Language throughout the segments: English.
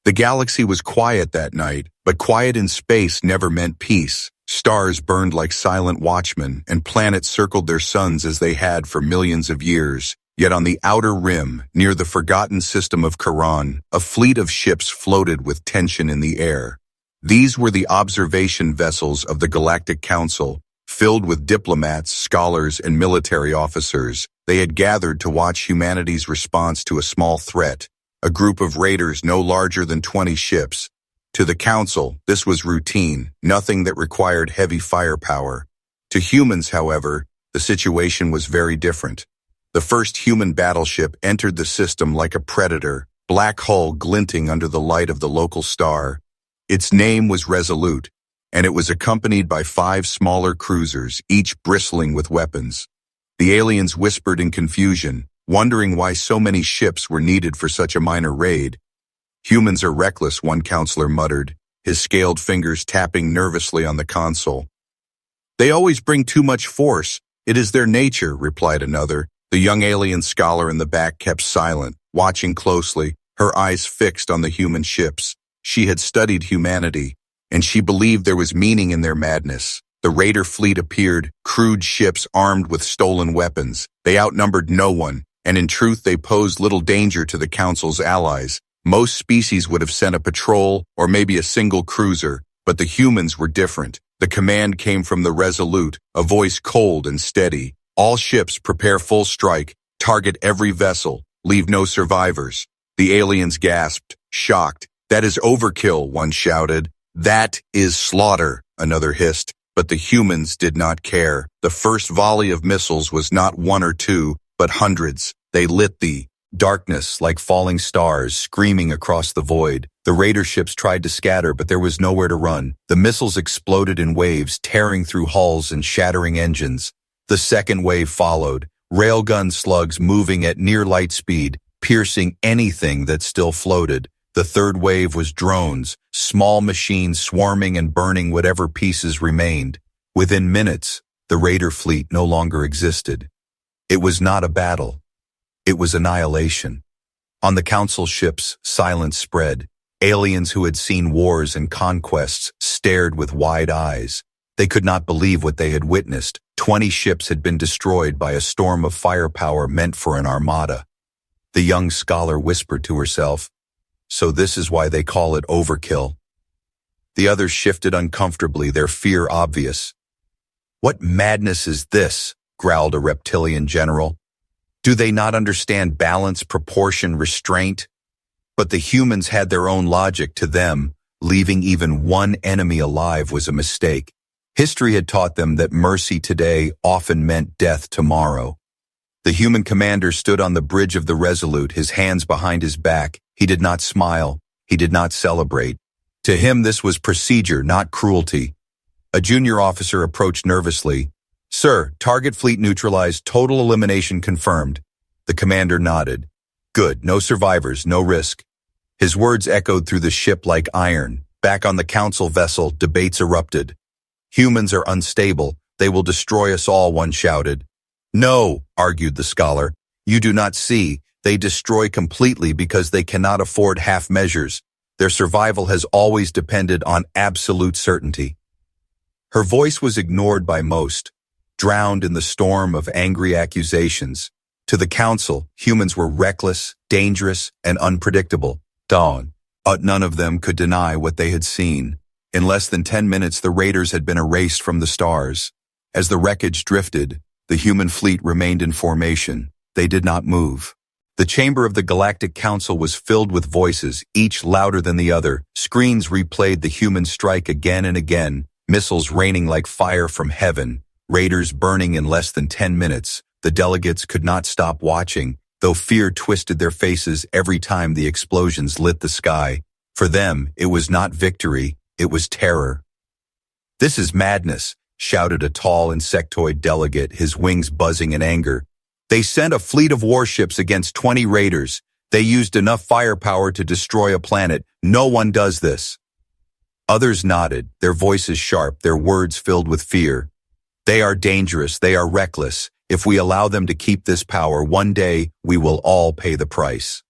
The galaxy was quiet that night, but quiet in space never meant peace. Stars burned like silent watchmen, and planets circled their suns as they had for millions of years. Yet on the outer rim, near the forgotten system of Charon, a fleet of ships floated with tension in the air. These were the observation vessels of the Galactic Council, filled with diplomats, scholars, and military officers. They had gathered to watch humanity's response to a small threat, a group of raiders no larger than 20 ships. To the Council, this was routine, nothing that required heavy firepower. To humans, however, the situation was very different. The first human battleship entered the system like a predator, black hull glinting under the light of the local star. Its name was Resolute, and it was accompanied by 5 smaller cruisers, each bristling with weapons. The aliens whispered in confusion, wondering why so many ships were needed for such a minor raid. "Humans are reckless," one counselor muttered, his scaled fingers tapping nervously on the console. "They always bring too much force. It is their nature," replied another. The young alien scholar in the back kept silent, watching closely, her eyes fixed on the human ships. She had studied humanity, and she believed there was meaning in their madness. The raider fleet appeared, crude ships armed with stolen weapons. They outnumbered no one, and in truth they posed little danger to the Council's allies. Most species would have sent a patrol or maybe a single cruiser, but the humans were different. The command came from the Resolute, a voice cold and steady. "All ships prepare full strike, target every vessel, leave no survivors." The aliens gasped, shocked. "That is overkill," one shouted. "That is slaughter," another hissed. But the humans did not care. The first volley of missiles was not 1 or 2, but hundreds. They lit the darkness like falling stars, screaming across the void. The raider ships tried to scatter, but there was nowhere to run. The missiles exploded in waves, tearing through hulls and shattering engines. The second wave followed, railgun slugs moving at near light speed, piercing anything that still floated. The third wave was drones, small machines swarming and burning whatever pieces remained. Within minutes, the raider fleet no longer existed. It was not a battle. It was annihilation. On the Council ships, silence spread. Aliens who had seen wars and conquests stared with wide eyes. They could not believe what they had witnessed. 20 ships had been destroyed by a storm of firepower meant for an armada. The young scholar whispered to herself, "So this is why they call it overkill." The others shifted uncomfortably, their fear obvious. "What madness is this?" growled a reptilian general. "Do they not understand balance, proportion, restraint?" But the humans had their own logic. To them, leaving even one enemy alive was a mistake. History had taught them that mercy today often meant death tomorrow. The human commander stood on the bridge of the Resolute, his hands behind his back. He did not smile. He did not celebrate. To him, this was procedure, not cruelty. A junior officer approached nervously. "Sir, target fleet neutralized, total elimination confirmed." The commander nodded. "Good, no survivors, no risk." His words echoed through the ship like iron. Back on the Council vessel, debates erupted. "Humans are unstable. They will destroy us all," one shouted. "No," argued the scholar. "You do not see. They destroy completely because they cannot afford half measures. Their survival has always depended on absolute certainty." Her voice was ignored by most, drowned in the storm of angry accusations. To the Council, humans were reckless, dangerous, and unpredictable. None of them could deny what they had seen. In less than 10 minutes, the raiders had been erased from the stars. As the wreckage drifted, the human fleet remained in formation. They did not move. The chamber of the Galactic Council was filled with voices, each louder than the other. Screens replayed the human strike again and again, missiles raining like fire from heaven, raiders burning in less than 10 minutes. The delegates could not stop watching, though fear twisted their faces every time the explosions lit the sky. For them, it was not victory, it was terror. "This is madness," shouted a tall insectoid delegate, his wings buzzing in anger. "They sent a fleet of warships against 20 raiders. They used enough firepower to destroy a planet. No one does this." Others nodded, their voices sharp, their words filled with fear. "They are dangerous, they are reckless. If we allow them to keep this power, one day we will all pay the price."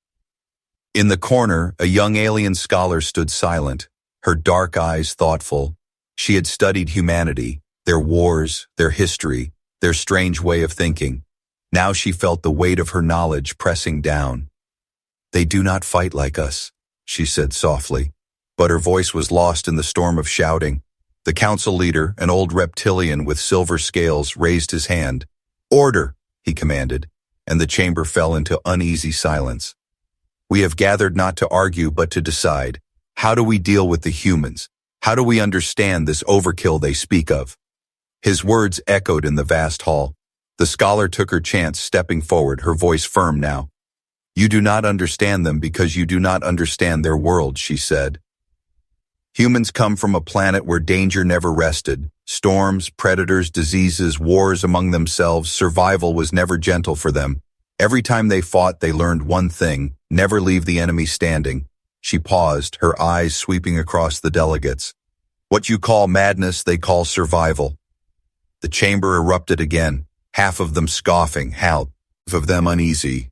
In the corner, a young alien scholar stood silent, her dark eyes thoughtful. She had studied humanity, their wars, their history, their strange way of thinking. Now she felt the weight of her knowledge pressing down. "They do not fight like us," she said softly, but her voice was lost in the storm of shouting. The council leader, an old reptilian with silver scales, raised his hand. "Order," he commanded, and the chamber fell into uneasy silence. "We have gathered not to argue but to decide. How do we deal with the humans? How do we understand this overkill they speak of?" His words echoed in the vast hall. The scholar took her chance, stepping forward, her voice firm now. "You do not understand them because you do not understand their world," she said. "Humans come from a planet where danger never rested. Storms, predators, diseases, wars among themselves, survival was never gentle for them. Every time they fought, they learned one thing: never leave the enemy standing." She paused, her eyes sweeping across the delegates. "What you call madness, they call survival." The chamber erupted again, half of them scoffing, half of them uneasy.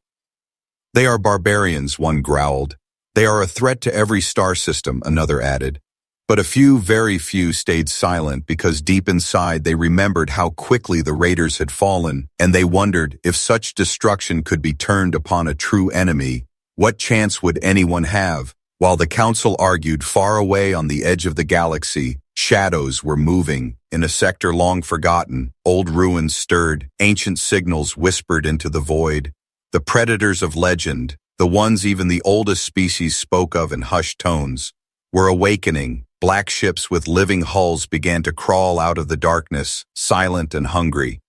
"They are barbarians," one growled. "They are a threat to every star system," another added. But a few, very few, stayed silent because deep inside they remembered how quickly the raiders had fallen, and they wondered if such destruction could be turned upon a true enemy, what chance would anyone have? While the council argued, far away on the edge of the galaxy, shadows were moving. In a sector long forgotten, old ruins stirred, ancient signals whispered into the void. The predators of legend, the ones even the oldest species spoke of in hushed tones, were awakening. Black ships with living hulls began to crawl out of the darkness, silent and hungry.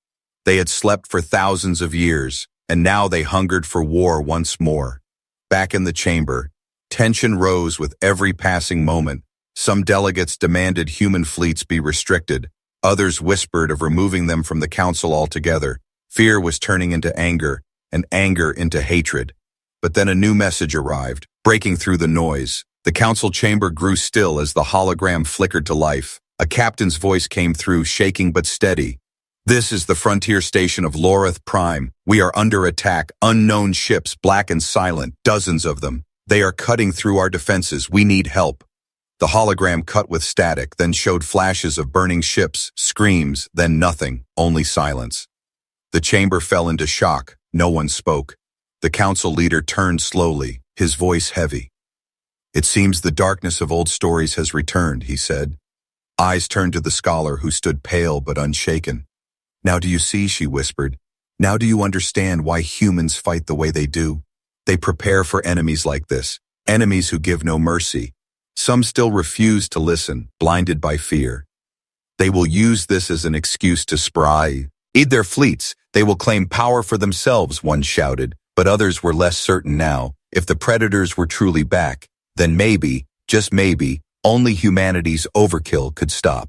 They had slept for thousands of years, and now they hungered for war once more. Back in the chamber, tension rose with every passing moment. Some delegates demanded human fleets be restricted. Others whispered of removing them from the council altogether. Fear was turning into anger, and anger into hatred. But then a new message arrived, breaking through the noise. The council chamber grew still as the hologram flickered to life. A captain's voice came through, shaking but steady. "This is the frontier station of Loreth Prime. We are under attack. Unknown ships, black and silent, dozens of them. They are cutting through our defenses. We need help." The hologram cut with static, then showed flashes of burning ships, screams, then nothing, only silence. The chamber fell into shock. No one spoke. The council leader turned slowly, his voice heavy. "It seems the darkness of old stories has returned," he said. Eyes turned to the scholar, who stood pale but unshaken. "Now do you see," she whispered. "Now do you understand why humans fight the way they do? They prepare for enemies like this, enemies who give no mercy. Some still refuse to listen, blinded by fear. They will use this as an excuse to eat their fleets. They will claim power for themselves," one shouted, but others were less certain now. If the predators were truly back, then maybe, just maybe, only humanity's overkill could stop.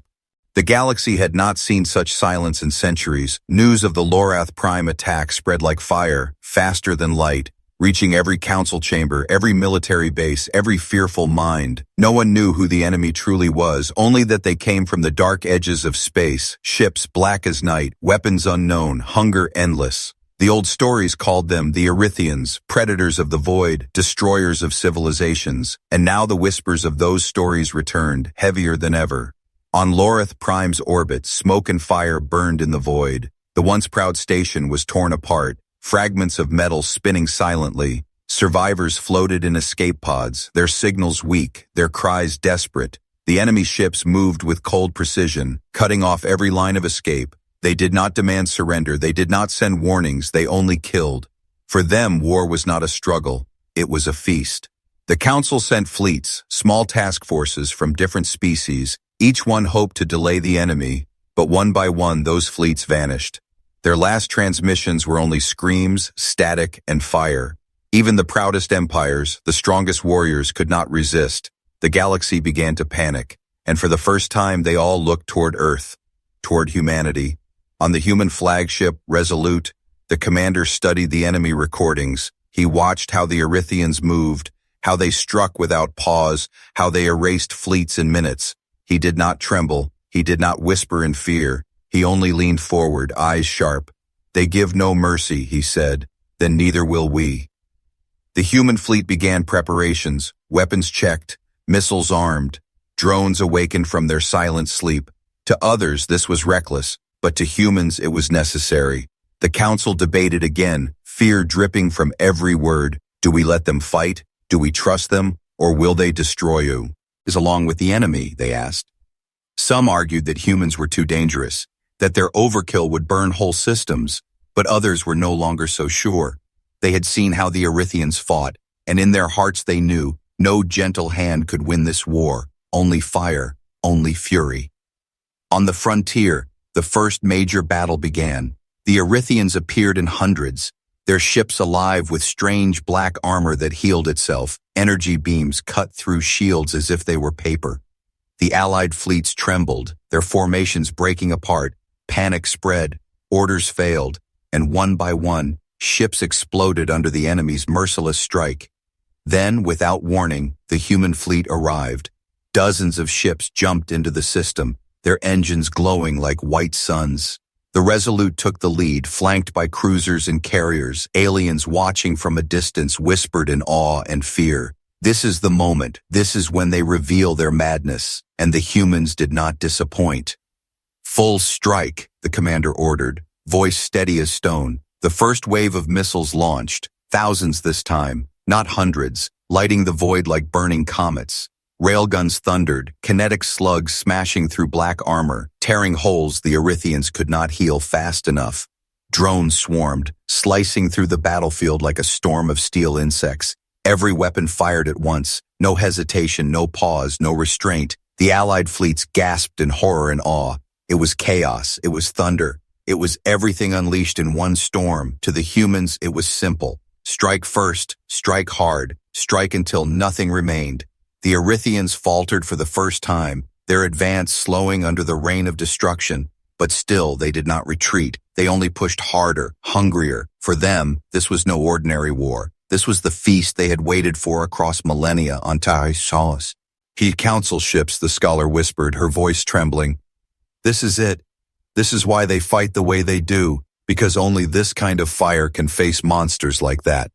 The galaxy had not seen such silence in centuries. News of the Loreth Prime attack spread like fire, faster than light, reaching every council chamber, every military base, every fearful mind. No one knew who the enemy truly was, only that they came from the dark edges of space, ships black as night, weapons unknown, hunger endless. The old stories called them the Erythians, predators of the void, destroyers of civilizations, and now the whispers of those stories returned, heavier than ever. On Loreth Prime's orbit, smoke and fire burned in the void. The once proud station was torn apart, fragments of metal spinning silently. Survivors floated in escape pods, their signals weak, their cries desperate. The enemy ships moved with cold precision, cutting off every line of escape. They did not demand surrender, they did not send warnings, they only killed. For them, war was not a struggle, it was a feast. The council sent fleets, small task forces from different species. Each one hoped to delay the enemy, but one by one those fleets vanished. Their last transmissions were only screams, static, and fire. Even the proudest empires, the strongest warriors, could not resist. The galaxy began to panic, and for the first time they all looked toward Earth, toward humanity. On the human flagship, Resolute, the commander studied the enemy recordings. He watched how the Erythians moved, how they struck without pause, how they erased fleets in minutes. He did not tremble, he did not whisper in fear. He only leaned forward, eyes sharp. "They give no mercy," he said. "Then neither will we." The human fleet began preparations, weapons checked, missiles armed, drones awakened from their silent sleep. To others, this was reckless, but to humans it was necessary. The council debated again, fear dripping from every word. Do we let them fight? Do we trust them? Or will they destroy you? Is along with the enemy, they asked. Some argued that humans were too dangerous, that their overkill would burn whole systems, but others were no longer so sure. They had seen how the Erythians fought, and in their hearts they knew no gentle hand could win this war, only fire, only fury. On the frontier, the first major battle began. The Erythians appeared in hundreds, their ships alive with strange black armor that healed itself, energy beams cut through shields as if they were paper. The allied fleets trembled, their formations breaking apart, panic spread, orders failed, and one by one, ships exploded under the enemy's merciless strike. Then, without warning, the human fleet arrived. Dozens of ships jumped into the system, their engines glowing like white suns. The Resolute took the lead, flanked by cruisers and carriers. Aliens watching from a distance whispered in awe and fear. This is the moment. This is when they reveal their madness. And the humans did not disappoint. Full strike, the commander ordered, voice steady as stone. The first wave of missiles launched, thousands this time, not hundreds, lighting the void like burning comets. Railguns thundered, kinetic slugs smashing through black armor, tearing holes the Erythians could not heal fast enough. Drones swarmed, slicing through the battlefield like a storm of steel insects. Every weapon fired at once, no hesitation, no pause, no restraint. The Allied fleets gasped in horror and awe. It was chaos, it was thunder. It was everything unleashed in one storm. To the humans, it was simple. Strike first, strike hard, strike until nothing remained. The Erythians faltered for the first time, their advance slowing under the rain of destruction. But still, they did not retreat. They only pushed harder, hungrier. For them, this was no ordinary war. This was the feast they had waited for across millennia on Taishaus. Council ships, the scholar whispered, her voice trembling. This is it. This is why they fight the way they do, because only this kind of fire can face monsters like that.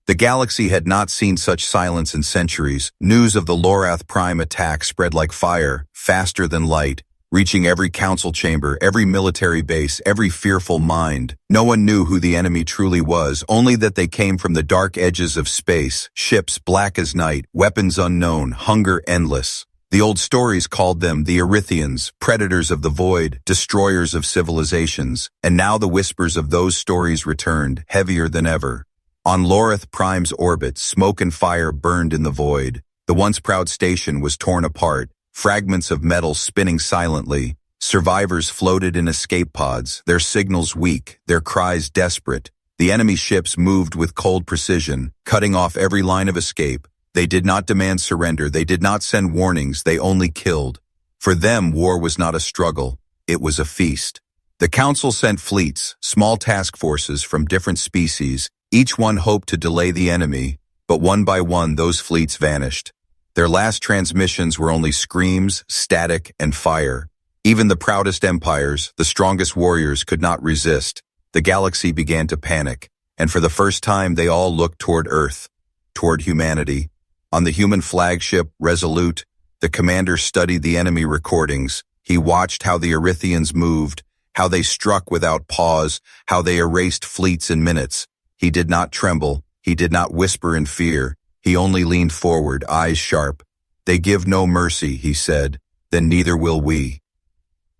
The galaxy had not seen such silence in centuries. News of the Lorath Prime attack spread like fire, faster than light, reaching every council chamber, every military base, every fearful mind. No one knew who the enemy truly was, only that they came from the dark edges of space, ships black as night, weapons unknown, hunger endless. The old stories called them the Erythians, predators of the void, destroyers of civilizations, and now the whispers of those stories returned, heavier than ever. On Lorath Prime's orbit, smoke and fire burned in the void. The once proud station was torn apart, fragments of metal spinning silently. Survivors floated in escape pods, their signals weak, their cries desperate. The enemy ships moved with cold precision, cutting off every line of escape. They did not demand surrender, they did not send warnings, they only killed. For them, war was not a struggle, it was a feast. The Council sent fleets, small task forces from different species. Each one hoped to delay the enemy, but one by one those fleets vanished. Their last transmissions were only screams, static, and fire. Even the proudest empires, the strongest warriors could not resist. The galaxy began to panic, and for the first time they all looked toward Earth, toward humanity. On the human flagship, Resolute, the commander studied the enemy recordings. He watched how the Erythians moved, how they struck without pause, how they erased fleets in minutes. He did not tremble, he did not whisper in fear. He only leaned forward, eyes sharp. They give no mercy, he said, then neither will we.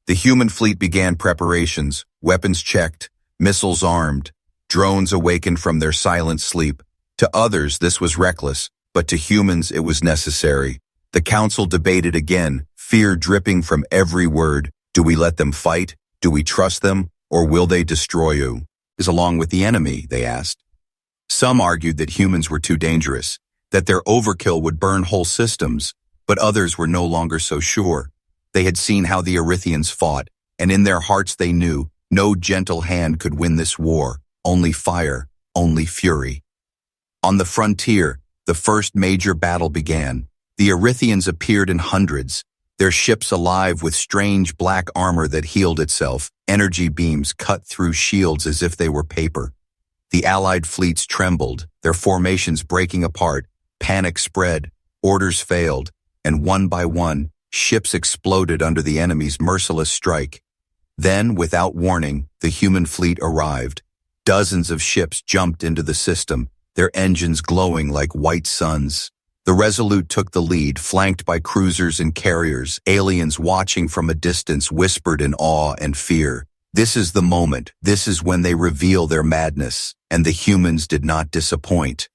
The human fleet began preparations, weapons checked, missiles armed, drones awakened from their silent sleep. To others, this was reckless, but to humans it was necessary. The council debated again, fear dripping from every word. Do we let them fight? Do we trust them? Or will they destroy you? Is along with the enemy, they asked. Some argued that humans were too dangerous, that their overkill would burn whole systems, but others were no longer so sure. They had seen how the Erythians fought, and in their hearts they knew no gentle hand could win this war, only fire, only fury. On the frontier, the first major battle began. The Erythians appeared in hundreds, their ships alive with strange black armor that healed itself, energy beams cut through shields as if they were paper. The Allied fleets trembled, their formations breaking apart, panic spread, orders failed, and one by one, ships exploded under the enemy's merciless strike. Then, without warning, the human fleet arrived. Dozens of ships jumped into the system, their engines glowing like white suns. The Resolute took the lead, flanked by cruisers and carriers. Aliens watching from a distance whispered in awe and fear. This is the moment. This is when they reveal their madness, and the humans did not disappoint.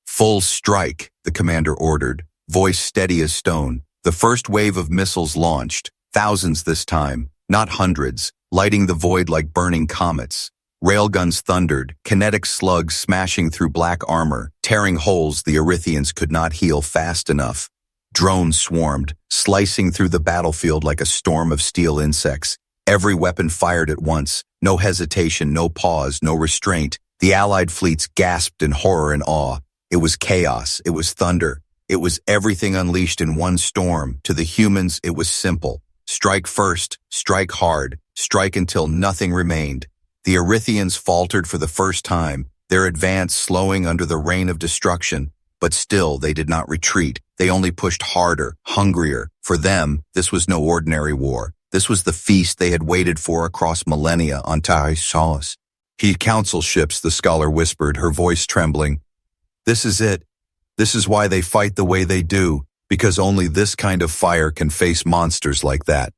Full strike, the commander ordered, voice steady as stone. The first wave of missiles launched, thousands this time, not hundreds, lighting the void like burning comets. Railguns thundered, kinetic slugs smashing through black armor, tearing holes the Erythians could not heal fast enough. Drones swarmed, slicing through the battlefield like a storm of steel insects. Every weapon fired at once, no hesitation, no pause, no restraint. The Allied fleets gasped in horror and awe. It was chaos, it was thunder, it was everything unleashed in one storm. To the humans, it was simple. Strike first, strike hard, strike until nothing remained. The Erythians faltered for the first time, their advance slowing under the rain of destruction. But still, they did not retreat. They only pushed harder, hungrier. For them, this was no ordinary war. This was the feast they had waited for across millennia on Taishaus. Council ships, the scholar whispered, her voice trembling. This is it. This is why they fight the way they do, because only this kind of fire can face monsters like that.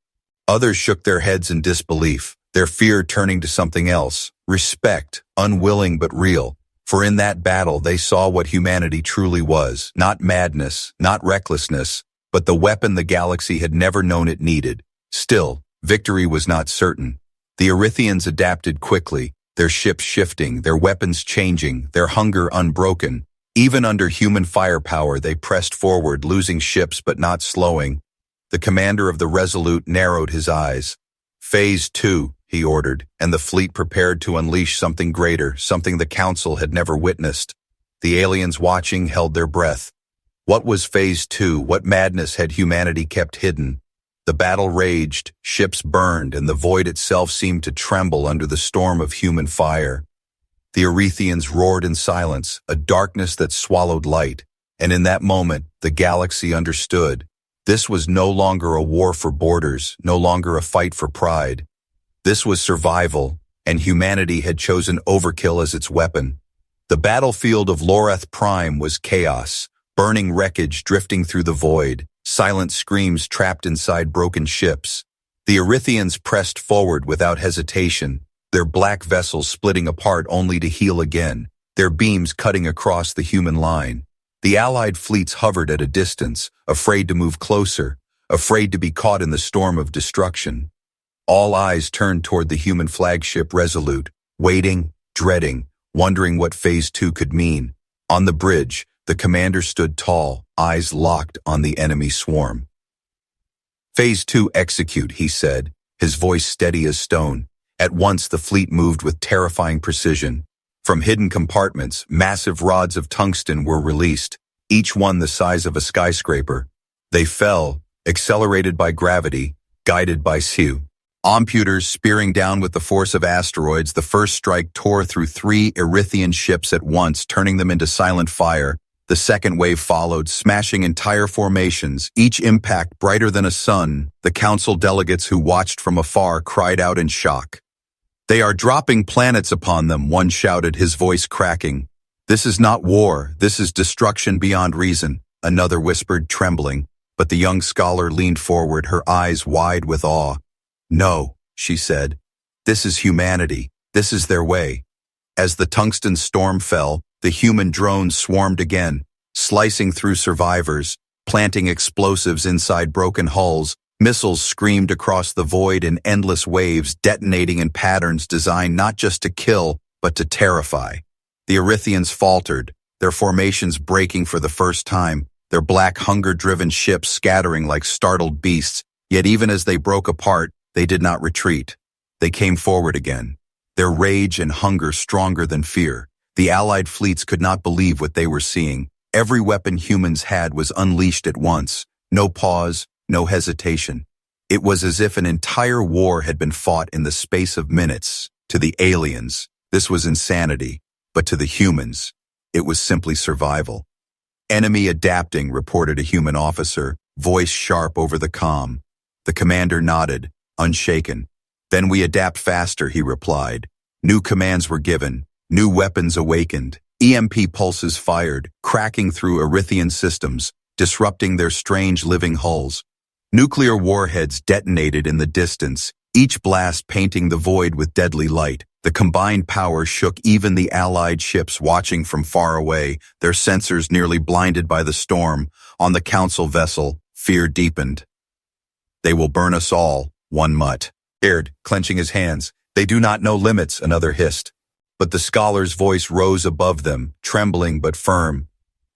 Others shook their heads in disbelief, their fear turning to something else, respect, unwilling but real. For in that battle they saw what humanity truly was, not madness, not recklessness, but the weapon the galaxy had never known it needed. Still, victory was not certain. The Erythians adapted quickly, their ships shifting, their weapons changing, their hunger unbroken. Even under human firepower, they pressed forward, losing ships but not slowing. The commander of the Resolute narrowed his eyes. Phase 2, he ordered, and the fleet prepared to unleash something greater, something the Council had never witnessed. The aliens watching held their breath. What was Phase 2? What madness had humanity kept hidden? The battle raged, ships burned, and the void itself seemed to tremble under the storm of human fire. The Erythians roared in silence, a darkness that swallowed light, and in that moment, the galaxy understood. This was no longer a war for borders, no longer a fight for pride. This was survival, and humanity had chosen Overkill as its weapon. The battlefield of Loreth Prime was chaos, burning wreckage drifting through the void, silent screams trapped inside broken ships. The Erythians pressed forward without hesitation, their black vessels splitting apart only to heal again, their beams cutting across the human line. The Allied fleets hovered at a distance, afraid to move closer, afraid to be caught in the storm of destruction. All eyes turned toward the human flagship Resolute, waiting, dreading, wondering what Phase 2 could mean. On the bridge, the commander stood tall, eyes locked on the enemy swarm. Phase 2 execute, he said, his voice steady as stone. At once the fleet moved with terrifying precision. From hidden compartments, massive rods of tungsten were released, each one the size of a skyscraper. They fell, accelerated by gravity, guided by Siu. Computers spearing down with the force of asteroids, the first strike tore through 3 Erythian ships at once, turning them into silent fire. The second wave followed, smashing entire formations, each impact brighter than a sun. The council delegates who watched from afar cried out in shock. They are dropping planets upon them, one shouted, his voice cracking. This is not war, this is destruction beyond reason, another whispered, trembling. But the young scholar leaned forward, her eyes wide with awe. No, she said. This is humanity. This is their way. As the tungsten storm fell, the human drones swarmed again, slicing through survivors, planting explosives inside broken hulls. Missiles screamed across the void in endless waves, detonating in patterns designed not just to kill, but to terrify. The Erythians faltered, their formations breaking for the first time, their black hunger-driven ships scattering like startled beasts. Yet even as they broke apart, they did not retreat. They came forward again, their rage and hunger stronger than fear. The Allied fleets could not believe what they were seeing. Every weapon humans had was unleashed at once. No pause, no hesitation. It was as if an entire war had been fought in the space of minutes. To the aliens, this was insanity. But to the humans, it was simply survival. Enemy adapting, reported a human officer, voice sharp over the comm. The commander nodded, unshaken. Then we adapt faster, he replied. New commands were given, new weapons awakened, EMP pulses fired, cracking through Erythian systems, disrupting their strange living hulls. Nuclear warheads detonated in the distance, each blast painting the void with deadly light. The combined power shook even the Allied ships watching from far away, their sensors nearly blinded by the storm. On the Council vessel, fear deepened. They will burn us all, one mutt. Aired, clenching his hands. They do not know limits, another hissed. But the scholar's voice rose above them, trembling but firm.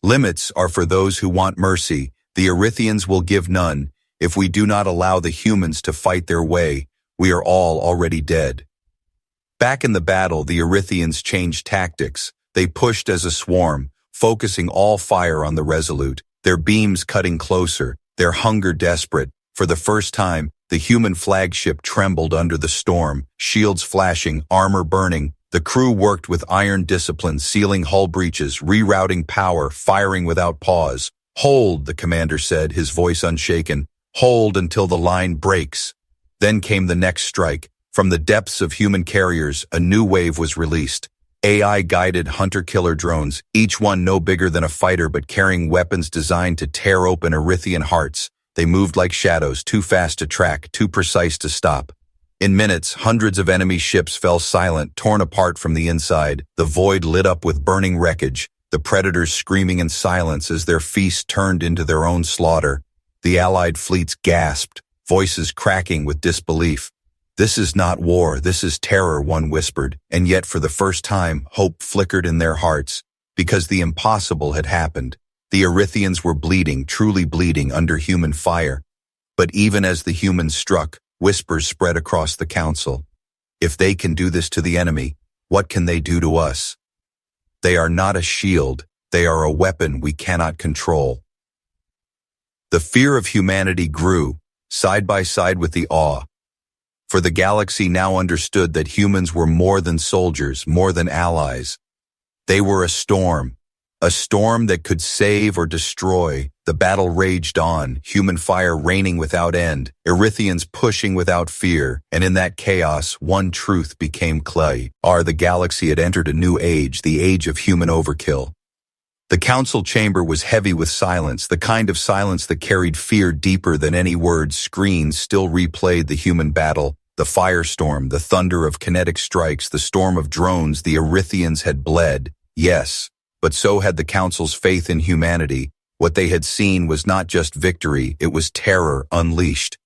Limits are for those who want mercy. The Erythians will give none. If we do not allow the humans to fight their way, we are all already dead. Back in the battle, the Erythians changed tactics. They pushed as a swarm, focusing all fire on the Resolute, their beams cutting closer, their hunger desperate. For the first time, the human flagship trembled under the storm, shields flashing, armor burning. The crew worked with iron discipline, sealing hull breaches, rerouting power, firing without pause. Hold, the commander said, his voice unshaken. Hold until the line breaks. Then came the next strike. From the depths of human carriers, a new wave was released. AI-guided hunter-killer drones, each one no bigger than a fighter but carrying weapons designed to tear open Erythian hearts. They moved like shadows, too fast to track, too precise to stop. In minutes, hundreds of enemy ships fell silent, torn apart from the inside. The void lit up with burning wreckage, the predators screaming in silence as their feast turned into their own slaughter. The Allied fleets gasped, voices cracking with disbelief. This is not war, this is terror, one whispered, and yet for the first time, hope flickered in their hearts, because the impossible had happened. The Erythians were bleeding, truly bleeding under human fire. But even as the humans struck, whispers spread across the council. If they can do this to the enemy, what can they do to us? They are not a shield, they are a weapon we cannot control. The fear of humanity grew, side by side with the awe. For the galaxy now understood that humans were more than soldiers, more than allies. They were a storm that could save or destroy. The battle raged on, human fire raining without end, Erythians pushing without fear, and in that chaos, one truth became clear. The galaxy had entered a new age, the age of human overkill. The council chamber was heavy with silence, the kind of silence that carried fear deeper than any words. Screens still replayed the human battle. The firestorm, the thunder of kinetic strikes, the storm of drones. The Erythians had bled, yes, but so had the Council's faith in humanity. What they had seen was not just victory, it was terror unleashed.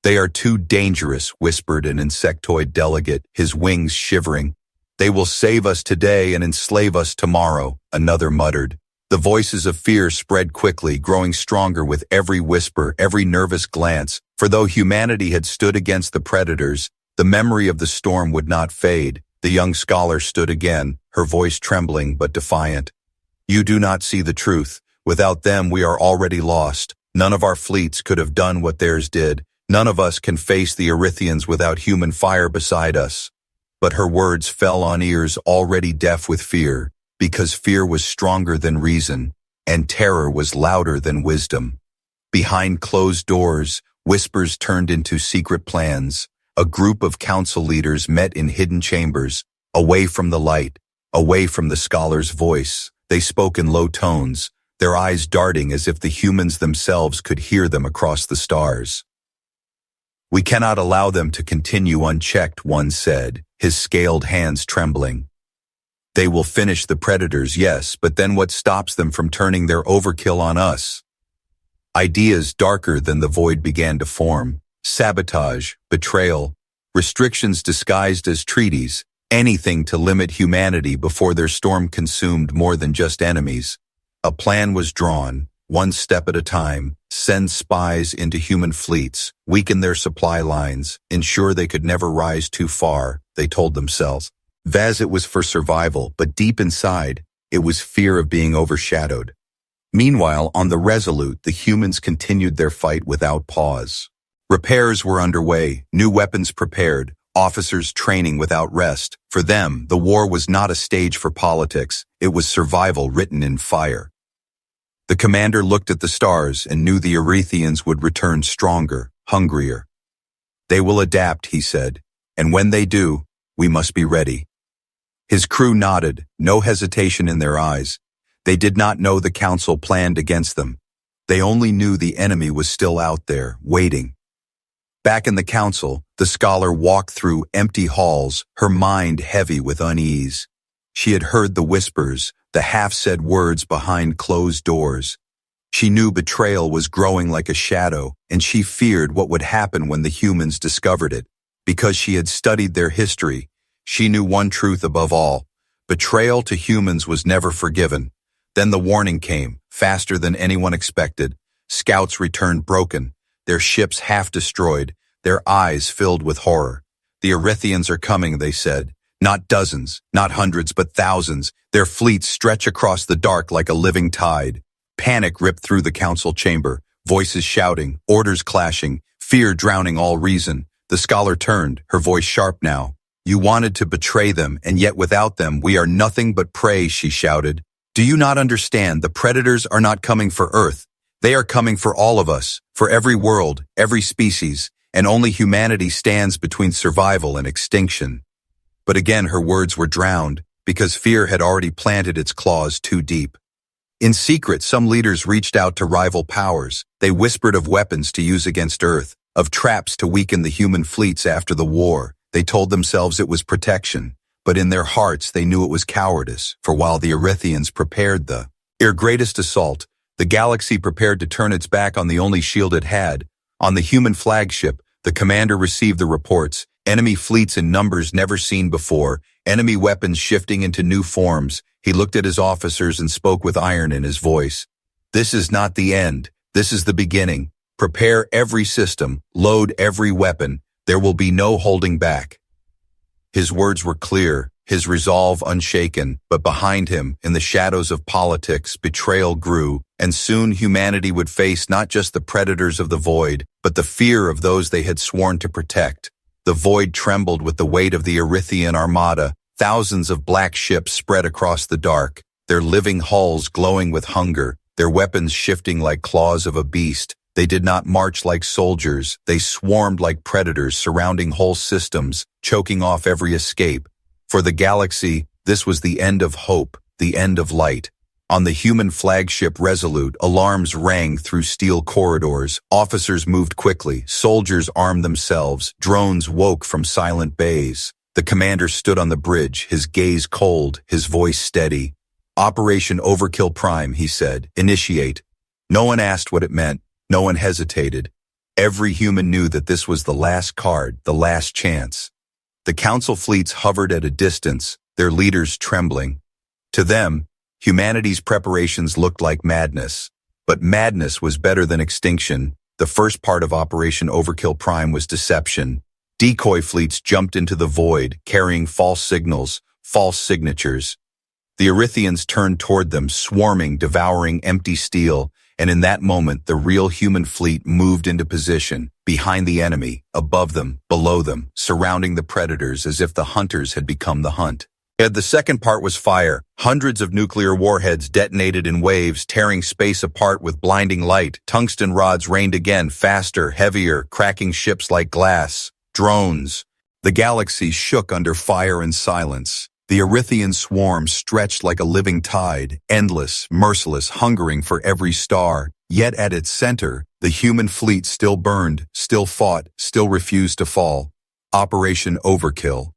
They are too dangerous, whispered an insectoid delegate, his wings shivering. They will save us today and enslave us tomorrow, another muttered. The voices of fear spread quickly, growing stronger with every whisper, every nervous glance. For though humanity had stood against the predators, the memory of the storm would not fade. The young scholar stood again, her voice trembling but defiant. You do not see the truth. Without them we are already lost. None of our fleets could have done what theirs did. None of us can face the Erythians without human fire beside us. But her words fell on ears already deaf with fear, because fear was stronger than reason, and terror was louder than wisdom. Behind closed doors, whispers turned into secret plans. A group of council leaders met in hidden chambers, away from the light, away from the scholar's voice. They spoke in low tones, their eyes darting as if the humans themselves could hear them across the stars. We cannot allow them to continue unchecked, one said, his scaled hands trembling. They will finish the predators, yes, but then what stops them from turning their overkill on us? Ideas darker than the void began to form. Sabotage, betrayal, restrictions disguised as treaties, anything to limit humanity before their storm consumed more than just enemies. A plan was drawn, one step at a time. Send spies into human fleets, weaken their supply lines, ensure they could never rise too far, they told themselves. It was for survival, but deep inside, it was fear of being overshadowed. Meanwhile, on the Resolute, the humans continued their fight without pause. Repairs were underway, new weapons prepared, officers training without rest. For them, the war was not a stage for politics. It was survival written in fire. The commander looked at the stars and knew the Erethians would return stronger, hungrier. They will adapt, he said, and when they do, we must be ready. His crew nodded, no hesitation in their eyes. They did not know the council planned against them. They only knew the enemy was still out there, waiting. Back in the council, the scholar walked through empty halls, her mind heavy with unease. She had heard the whispers, the half-said words behind closed doors. She knew betrayal was growing like a shadow, and she feared what would happen when the humans discovered it. Because she had studied their history, she knew one truth above all. Betrayal to humans was never forgiven. Then the warning came, faster than anyone expected. Scouts returned broken, their ships half destroyed, their eyes filled with horror. The Erethians are coming, they said. Not dozens, not hundreds, but thousands. Their fleets stretch across the dark like a living tide. Panic ripped through the council chamber, voices shouting, orders clashing, fear drowning all reason. The scholar turned, her voice sharp now. You wanted to betray them, and yet without them we are nothing but prey, she shouted. Do you not understand? The predators are not coming for Earth. They are coming for all of us, for every world, every species, and only humanity stands between survival and extinction. But again her words were drowned, because fear had already planted its claws too deep. In secret, some leaders reached out to rival powers. They whispered of weapons to use against Earth, of traps to weaken the human fleets after the war. They told themselves it was protection, but in their hearts they knew it was cowardice, for while the Erethians prepared their greatest assault, the galaxy prepared to turn its back on the only shield it had. On the human flagship, the commander received the reports, enemy fleets in numbers never seen before, enemy weapons shifting into new forms. He looked at his officers and spoke with iron in his voice. This is not the end. This is the beginning. Prepare every system, load every weapon. There will be no holding back. His words were clear, his resolve unshaken, but behind him, in the shadows of politics, betrayal grew, and soon humanity would face not just the predators of the void, but the fear of those they had sworn to protect. The void trembled with the weight of the Erethian armada, thousands of black ships spread across the dark, their living hulls glowing with hunger, their weapons shifting like claws of a beast. They did not march like soldiers, they swarmed like predators surrounding whole systems, choking off every escape. For the galaxy, this was the end of hope, the end of light. On the human flagship Resolute, alarms rang through steel corridors, officers moved quickly, soldiers armed themselves, drones woke from silent bays. The commander stood on the bridge, his gaze cold, his voice steady. Operation Overkill Prime, he said, initiate. No one asked what it meant. No one hesitated. Every human knew that this was the last card, the last chance. The council fleets hovered at a distance, their leaders trembling. To them, humanity's preparations looked like madness. But madness was better than extinction. The first part of Operation Overkill Prime was deception. Decoy fleets jumped into the void, carrying false signals, false signatures. The Erethians turned toward them, swarming, devouring empty steel. And in that moment, the real human fleet moved into position, behind the enemy, above them, below them, surrounding the predators as if the hunters had become the hunt. And the second part was fire. Hundreds of nuclear warheads detonated in waves, tearing space apart with blinding light. Tungsten rods rained again, faster, heavier, cracking ships like glass. Drones. The galaxy shook under fire and silence. The Erethian swarm stretched like a living tide, endless, merciless, hungering for every star. Yet at its center, the human fleet still burned, still fought, still refused to fall. Operation Overkill.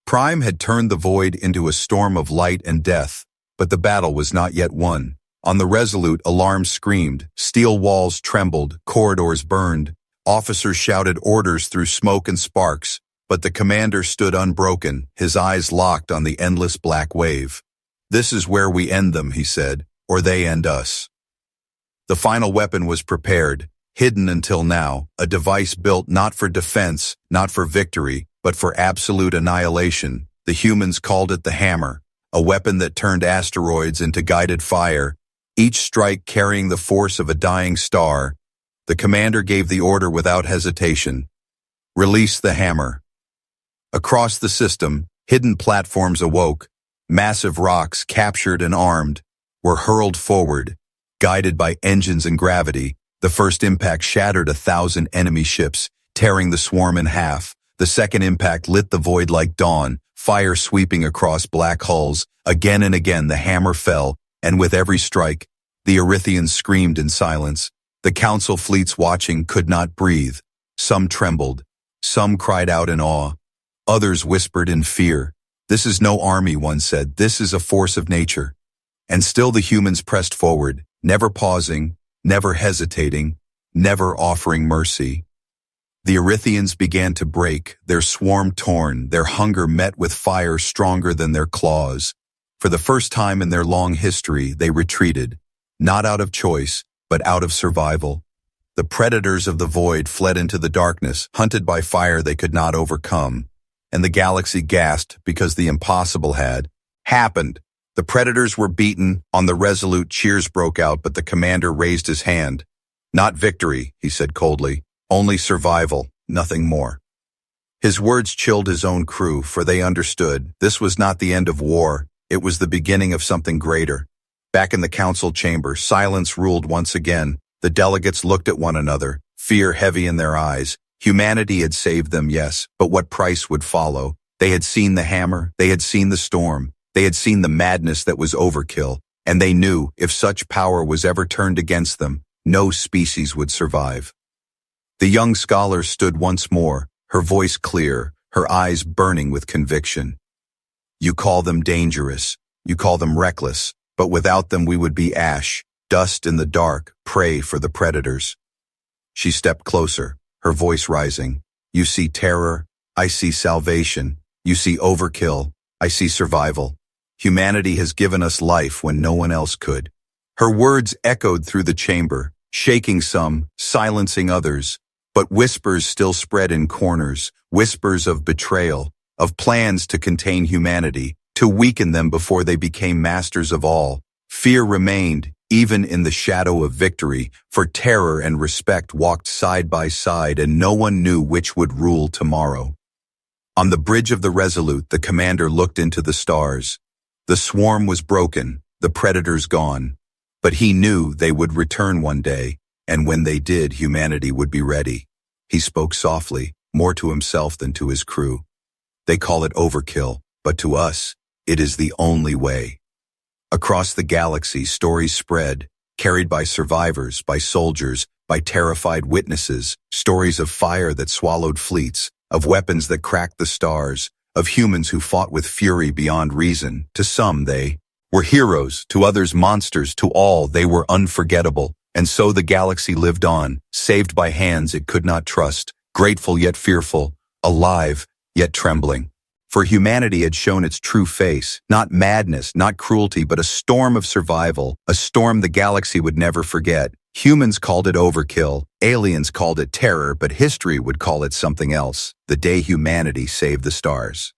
Prime had turned the void into a storm of light and death, but the battle was not yet won. On the Resolute, alarms screamed, steel walls trembled, corridors burned. Officers shouted orders through smoke and sparks. But the commander stood unbroken, his eyes locked on the endless black wave. This is where we end them, he said, or they end us. The final weapon was prepared, hidden until now, a device built not for defense, not for victory, but for absolute annihilation. The humans called it the hammer, a weapon that turned asteroids into guided fire, each strike carrying the force of a dying star. The commander gave the order without hesitation. Release the hammer. Across the system, hidden platforms awoke. Massive rocks, captured and armed, were hurled forward. Guided by engines and gravity, the first impact shattered 1,000 enemy ships, tearing the swarm in half. The second impact lit the void like dawn, fire sweeping across black hulls. Again and again the hammer fell, and with every strike, the Erythians screamed in silence. The council fleets watching could not breathe. Some trembled. Some cried out in awe. Others whispered in fear. "This is no army," one said. "This is a force of nature." And still the humans pressed forward, never pausing, never hesitating, never offering mercy. The Erythians began to break, their swarm torn, their hunger met with fire stronger than their claws. For the first time in their long history, they retreated, not out of choice, but out of survival. The predators of the void fled into the darkness, hunted by fire they could not overcome. And the galaxy gasped because the impossible had happened. The predators were beaten. On the Resolute, cheers broke out, but the commander raised his hand. "Not victory," he said coldly. "Only survival, nothing more." His words chilled his own crew, for they understood this was not the end of war. It was the beginning of something greater. Back in the council chamber, silence ruled once again. The delegates looked at one another, fear heavy in their eyes. Humanity had saved them, yes, but what price would follow? They had seen the hammer, they had seen the storm, they had seen the madness that was overkill, and they knew if such power was ever turned against them, no species would survive. The young scholar stood once more, her voice clear, her eyes burning with conviction. "You call them dangerous, you call them reckless, but without them we would be ash, dust in the dark, prey for the predators." She stepped closer, her voice rising. "You see terror, I see salvation. You see overkill, I see survival. Humanity has given us life when no one else could." Her words echoed through the chamber, shaking some, silencing others. But whispers still spread in corners, whispers of betrayal, of plans to contain humanity, to weaken them before they became masters of all. Fear remained, even in the shadow of victory, for terror and respect walked side by side and no one knew which would rule tomorrow. On the bridge of the Resolute, the commander looked into the stars. The swarm was broken, the predators gone. But he knew they would return one day, and when they did, humanity would be ready. He spoke softly, more to himself than to his crew. "They call it overkill, but to us, it is the only way." Across the galaxy, stories spread, carried by survivors, by soldiers, by terrified witnesses, stories of fire that swallowed fleets, of weapons that cracked the stars, of humans who fought with fury beyond reason. To some, they were heroes, to others monsters, to all they were unforgettable. And so the galaxy lived on, saved by hands it could not trust, grateful yet fearful, alive yet trembling. For humanity had shown its true face, not madness, not cruelty, but a storm of survival, a storm the galaxy would never forget. Humans called it overkill, aliens called it terror, but history would call it something else: the day humanity saved the stars.